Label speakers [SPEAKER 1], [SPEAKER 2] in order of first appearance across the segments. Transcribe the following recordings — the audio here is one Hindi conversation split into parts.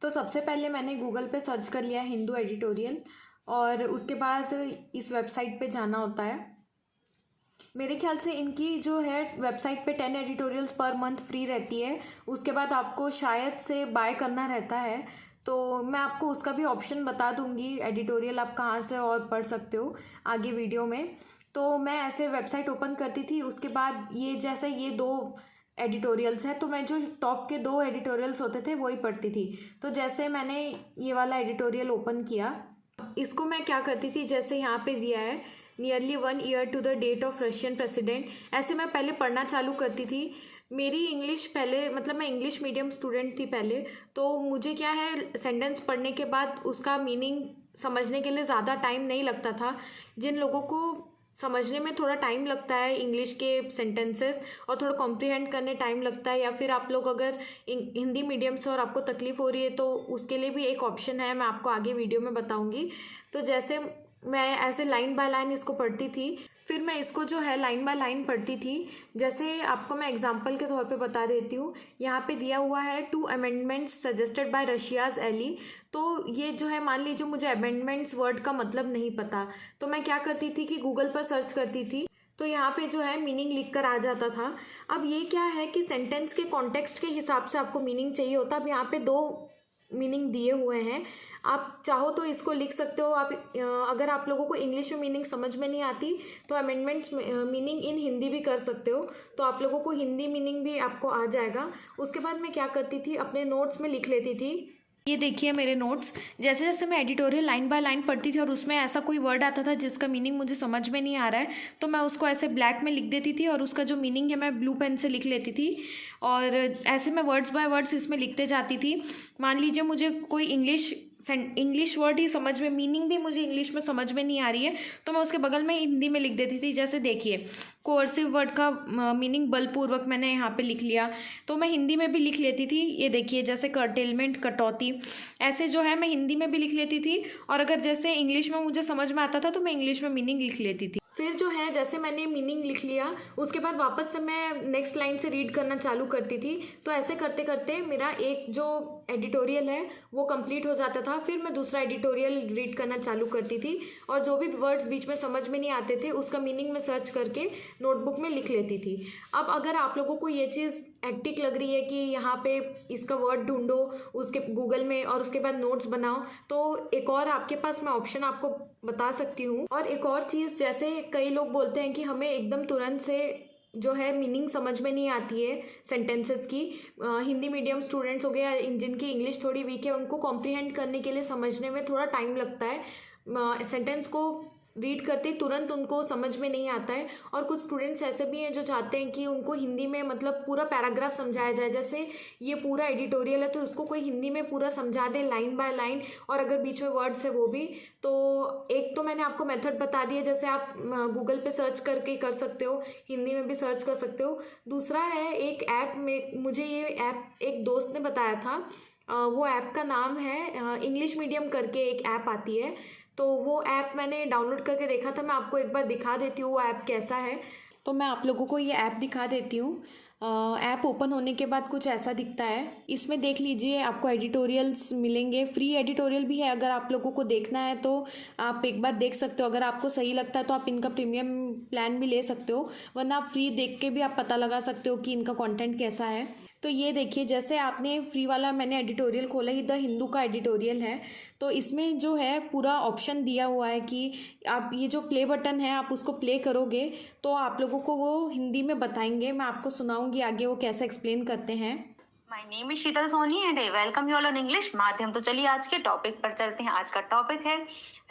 [SPEAKER 1] तो सबसे पहले मैंने गूगल पे सर्च कर लिया हिंदू एडिटोरियल और उसके बाद इस वेबसाइट पे जाना होता है। मेरे ख्याल से इनकी जो है वेबसाइट पे 10 एडिटोरियल्स पर मंथ फ्री रहती है। उसके बाद आपको शायद से बाय करना रहता है, तो मैं आपको उसका भी ऑप्शन बता दूंगी एडिटोरियल आप कहाँ से और पढ़ सकते हो आगे वीडियो में। तो मैं ऐसे वेबसाइट ओपन करती थी, उसके बाद ये जैसे ये दो एडिटोरियल्स है तो मैं जो टॉप के दो एडिटोरियल्स होते थे वही पढ़ती थी। तो जैसे मैंने ये वाला एडिटोरियल ओपन किया, इसको मैं क्या करती थी, जैसे यहाँ पे दिया है nearly 1 year to the date of Russian president, ऐसे मैं पहले पढ़ना चालू करती थी। मेरी इंग्लिश पहले मतलब मैं इंग्लिश मीडियम स्टूडेंट थी पहले, तो मुझे क्या है सेंटेंस पढ़ने के बाद उसका मीनिंग समझने के लिए ज़्यादा टाइम नहीं लगता था। जिन लोगों को समझने में थोड़ा टाइम लगता है इंग्लिश के सेंटेंसेस और थोड़ा कॉम्प्रिहेंड करने टाइम लगता है, या फिर आप लोग अगर हिंदी मीडियम से और आपको तकलीफ़ हो रही है तो उसके लिए भी एक ऑप्शन है, मैं आपको आगे वीडियो में बताऊंगी। तो जैसे मैं ऐसे लाइन बाय लाइन इसको पढ़ती थी, फिर मैं इसको जो है लाइन बाय लाइन पढ़ती थी। जैसे आपको मैं एग्जांपल के तौर पे बता देती हूँ, यहाँ पे दिया हुआ है 2 amendments suggested by Russia's ally. तो ये जो है मान लीजिए मुझे अमेंडमेंट्स वर्ड का मतलब नहीं पता, तो मैं क्या करती थी कि गूगल पर सर्च करती थी, तो यहाँ पे जो है मीनिंग लिख कर आ जाता था। अब ये क्या है कि सेंटेंस के कॉन्टेक्स्ट के हिसाब से आपको मीनिंग चाहिए होता। अब यहाँ पे 2 मीनिंग दिए हुए हैं, आप चाहो तो इसको लिख सकते हो। आप अगर आप लोगों को इंग्लिश में मीनिंग समझ में नहीं आती तो अमेंडमेंट्स मीनिंग इन हिंदी भी कर सकते हो, तो आप लोगों को हिंदी मीनिंग भी आपको आ जाएगा। उसके बाद मैं क्या करती थी, अपने नोट्स में लिख लेती थी। ये देखिए मेरे नोट्स, जैसे जैसे मैं एडिटोरियल लाइन बाय लाइन पढ़ती थी और उसमें ऐसा कोई वर्ड आता था जिसका मीनिंग मुझे समझ में नहीं आ रहा है, तो मैं उसको ऐसे ब्लैक में लिख देती थी और उसका जो मीनिंग है मैं ब्लू पेन से लिख लेती थी। और ऐसे मैं वर्ड्स बाय वर्ड्स इसमें लिखते जाती थी। मान लीजिए मुझे कोई इंग्लिश वर्ड ही समझ में, मीनिंग भी मुझे इंग्लिश में समझ में नहीं आ रही है, तो मैं उसके बगल में हिंदी में लिख देती थी। जैसे देखिए कोर्सिव वर्ड का मीनिंग बलपूर्वक मैंने यहाँ पे लिख लिया, तो मैं हिंदी में भी लिख लेती थी। ये देखिए जैसे कर्टेलमेंट, कटौती, ऐसे जो है मैं हिंदी में भी लिख लेती थी, और अगर जैसे इंग्लिश में मुझे समझ में आता था तो मैं इंग्लिश में मीनिंग लिख लेती थी। फिर जो है जैसे मैंने मीनिंग लिख लिया, उसके बाद वापस से मैं नेक्स्ट लाइन से रीड करना चालू करती थी। तो ऐसे करते करते मेरा एक जो एडिटोरियल है वो कंप्लीट हो जाता था। फिर मैं दूसरा एडिटोरियल रीड करना चालू करती थी, और जो भी वर्ड्स बीच में समझ में नहीं आते थे उसका मीनिंग मैं सर्च करके नोटबुक में लिख लेती थी। अब अगर आप लोगों को ये चीज़ एक्टिक लग रही है कि यहाँ पे इसका वर्ड ढूंढो उसके गूगल में और उसके बाद नोट्स बनाओ, तो एक और आपके पास मैं ऑप्शन आपको बता सकती हूँ। और एक और चीज़, जैसे कई लोग बोलते हैं कि हमें एकदम तुरंत से जो है मीनिंग समझ में नहीं आती है सेंटेंसेस की, हिंदी मीडियम स्टूडेंट्स हो गए या जिनकी इंग्लिश थोड़ी वीक है उनको कॉम्प्रिहेंड करने के लिए समझने में थोड़ा टाइम लगता है, सेंटेंस को रीड करते ही तुरंत उनको समझ में नहीं आता है। और कुछ स्टूडेंट्स ऐसे भी हैं जो चाहते हैं कि उनको हिंदी में मतलब पूरा पैराग्राफ समझाया जाए, जैसे ये पूरा एडिटोरियल है तो उसको कोई हिंदी में पूरा समझा दे लाइन बाय लाइन, और अगर बीच में वर्ड्स है वो भी। तो एक तो मैंने आपको मेथड बता दिया, जैसे आप गूगल पे सर्च करके कर सकते हो, हिंदी में भी सर्च कर सकते हो। दूसरा है एक ऐप में, मुझे ये ऐप एक दोस्त ने बताया था, वो ऐप का नाम है इंग्लिश मीडियम करके एक ऐप आती है, तो वो ऐप मैंने डाउनलोड करके देखा था। मैं आपको एक बार दिखा देती हूँ वो ऐप कैसा है। तो मैं आप लोगों को ये ऐप दिखा देती हूँ। ऐप ओपन होने के बाद कुछ ऐसा दिखता है, इसमें देख लीजिए आपको एडिटोरियल्स मिलेंगे, फ्री एडिटोरियल भी है। अगर आप लोगों को देखना है तो आप एक बार देख सकते हो, अगर आपको सही लगता है तो आप इनका प्रीमियम प्लान भी ले सकते हो, वरना आप फ्री देख के भी आप पता लगा सकते हो कि इनका कंटेंट कैसा है। तो ये देखिए जैसे आपने फ्री वाला मैंने एडिटोरियल खोला, ये द हिंदू का एडिटोरियल है, तो इसमें जो है पूरा ऑप्शन दिया हुआ है कि आप ये जो प्ले बटन है आप उसको प्ले करोगे तो आप लोगों को वो हिंदी में बताएंगे। मैं आपको सुनाऊंगी आगे वो कैसे एक्सप्लेन करते हैं।
[SPEAKER 2] My name is Sheetal Soni and I welcome you all on English Madhyam. तो चलिए आज के टॉपिक पर चलते हैं। आज का टॉपिक है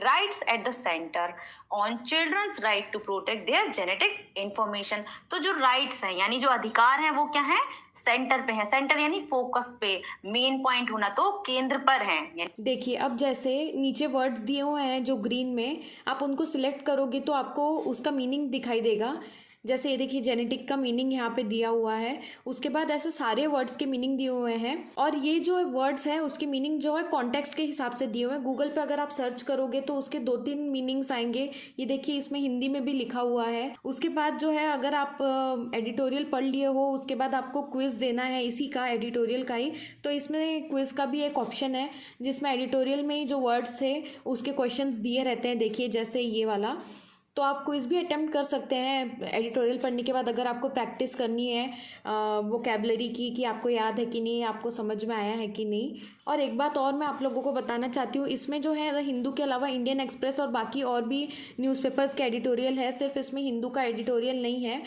[SPEAKER 2] rights at the centre on childrens right to protect their genetic information. तो जो राइट्स हैं यानी जो अधिकार हैं वो क्या है, सेंटर पे है। सेंटर यानी फोकस पे, मेन पॉइंट होना तो केंद्र पर है।
[SPEAKER 1] देखिए अब जैसे नीचे वर्ड्स दिए हुए हैं जो ग्रीन में, आप उनको सिलेक्ट करोगे तो आपको उसका मीनिंग दिखाई देगा। जैसे ये देखिए जेनेटिक का मीनिंग यहाँ पे दिया हुआ है। उसके बाद ऐसे सारे वर्ड्स के मीनिंग दिए हुए हैं और ये जो वर्ड्स हैं उसके मीनिंग जो है कॉन्टेक्स्ट के हिसाब से दिए हुए हैं। गूगल पे अगर आप सर्च करोगे तो उसके 2-3 मीनिंग्स आएंगे। ये देखिए इसमें हिंदी में भी लिखा हुआ है। उसके बाद जो है अगर आप एडिटोरियल पढ़ लिए हो उसके बाद आपको क्विज देना है इसी का, एडिटोरियल का ही, तो इसमें क्विज का भी एक ऑप्शन है जिसमें एडिटोरियल में ही जो वर्ड्स है उसके क्वेश्चंस दिए रहते हैं। देखिए जैसे ये वाला, तो आप क्विज भी अटेम्प्ट कर सकते हैं एडिटोरियल पढ़ने के बाद अगर आपको प्रैक्टिस करनी है वोकैबुलरी की, कि आपको याद है कि नहीं, आपको समझ में आया है कि नहीं। और एक बात और मैं आप लोगों को बताना चाहती हूँ, इसमें जो है द हिंदू के अलावा इंडियन एक्सप्रेस और बाकी और भी न्यूज़पेपर्स के एडिटोरियल है, सिर्फ इसमें हिंदू का एडिटोरियल नहीं है।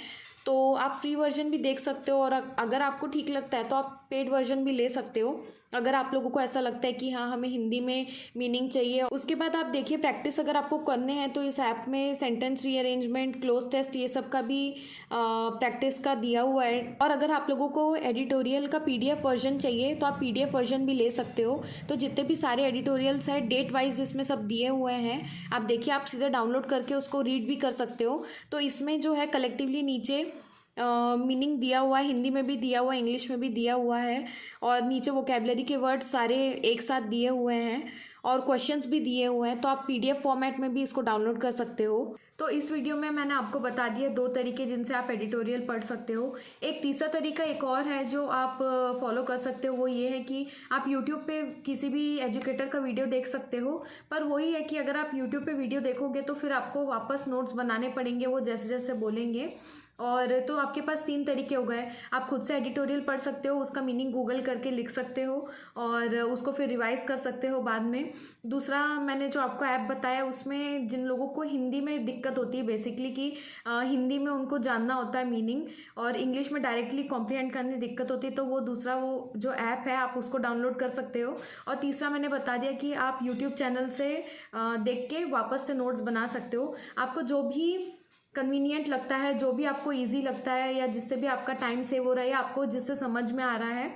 [SPEAKER 1] तो आप फ्री वर्जन भी देख सकते हो और अगर आपको ठीक लगता है तो आप पेड वर्जन भी ले सकते हो अगर आप लोगों को ऐसा लगता है कि हाँ हमें हिंदी में मीनिंग चाहिए। उसके बाद आप देखिए प्रैक्टिस अगर आपको करने हैं तो इस ऐप में सेंटेंस रीअरेंजमेंट, क्लोज टेस्ट, ये सब का भी प्रैक्टिस का दिया हुआ है। और अगर आप लोगों को एडिटोरियल का PDF वर्जन चाहिए तो आप PDF वर्जन भी ले सकते हो। तो जितने भी सारे एडिटोरियल्स हैं डेट वाइज इसमें सब दिए हुए हैं। आप देखिए आप सीधे डाउनलोड करके उसको रीड भी कर सकते हो। तो इसमें जो है कलेक्टिवली नीचे मीनिंग दिया हुआ है, हिंदी में भी दिया हुआ है, इंग्लिश में भी दिया हुआ है और नीचे वोकैबुलरी के वर्ड सारे एक साथ दिए हुए हैं और क्वेश्चंस भी दिए हुए हैं। तो आप PDF फॉर्मेट में भी इसको डाउनलोड कर सकते हो। तो इस वीडियो में मैंने आपको बता दिया 2 तरीके जिनसे आप एडिटोरियल पढ़ सकते हो। एक तीसरा तरीका एक और है जो आप फॉलो कर सकते हो, वो ये है कि आप YouTube पे किसी भी एजुकेटर का वीडियो देख सकते हो। पर वही है कि अगर आप YouTube पे वीडियो देखोगे तो फिर आपको वापस नोट्स बनाने पड़ेंगे, वो जैसे जैसे बोलेंगे। और तो आपके पास 3 तरीके हो गए। आप खुद से एडिटोरियल पढ़ सकते हो, उसका मीनिंग गूगल करके लिख सकते हो और उसको फिर रिवाइज कर सकते हो बाद में। दूसरा मैंने जो आपको ऐप बताया उसमें जिन लोगों को हिंदी में दिक्कत होती है बेसिकली कि हिंदी में उनको जानना होता है मीनिंग और इंग्लिश में डायरेक्टली कॉम्प्रीहेंड करने में दिक्कत होती है, तो वो दूसरा वो जो ऐप है आप उसको डाउनलोड कर सकते हो। और तीसरा मैंने बता दिया कि आप यूट्यूब चैनल से देख के वापस से नोट्स बना सकते हो। आपको जो भी कन्वीनियंट लगता है, जो भी आपको इजी लगता है या जिससे भी आपका टाइम सेव हो रहा है या आपको जिससे समझ में आ रहा है,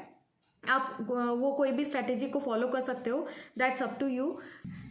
[SPEAKER 1] आप वो कोई भी स्ट्रैटेजी को फॉलो कर सकते हो। That's up to you.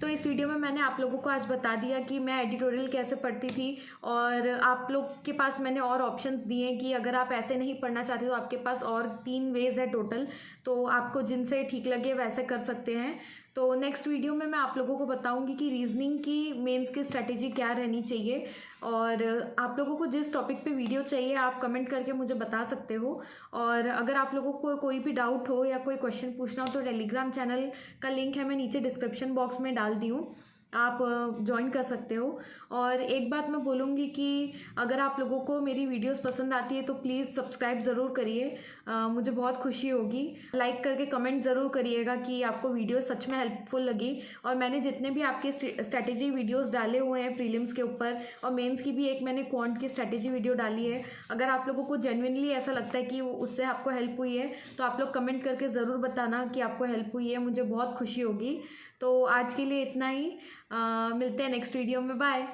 [SPEAKER 1] तो इस वीडियो में मैंने आप लोगों को आज बता दिया कि मैं एडिटोरियल कैसे पढ़ती थी और आप लोग के पास मैंने और ऑप्शंस दिए कि अगर आप ऐसे नहीं पढ़ना चाहते तो आपके पास और 3 वेज है टोटल, तो आपको जिनसे ठीक लगे वैसे कर सकते हैं। तो नेक्स्ट वीडियो में मैं आप लोगों को बताऊंगी कि रीजनिंग की मेंस की स्ट्रैटेजी क्या रहनी चाहिए। और आप लोगों को जिस टॉपिक पे वीडियो चाहिए आप कमेंट करके मुझे बता सकते हो। और अगर आप लोगों को कोई भी डाउट हो या कोई क्वेश्चन पूछना हो तो टेलीग्राम चैनल का लिंक है, मैं नीचे डिस्क्रिप्शन बॉक्स में डाल दी हूँ, आप ज्वाइन कर सकते हो। और एक बात मैं बोलूँगी कि अगर आप लोगों को मेरी वीडियोस पसंद आती है तो प्लीज़ सब्सक्राइब ज़रूर करिए, मुझे बहुत खुशी होगी। लाइक करके कमेंट ज़रूर करिएगा कि आपको वीडियो सच में हेल्पफुल लगी। और मैंने जितने भी आपके स्ट्रैटेजी वीडियोस डाले हुए हैं प्रीलिम्स के ऊपर और मेंस की भी एक मैंने क्वांट की स्ट्रैटेजी वीडियो डाली है, अगर आप लोगों को जेन्युइनली ऐसा लगता है कि उससे आपको हेल्प हुई है तो आप लोग कमेंट करके ज़रूर बताना कि आपको हेल्प हुई है, मुझे बहुत खुशी होगी। तो आज के लिए इतना ही, मिलते हैं नेक्स्ट वीडियो में, बाय।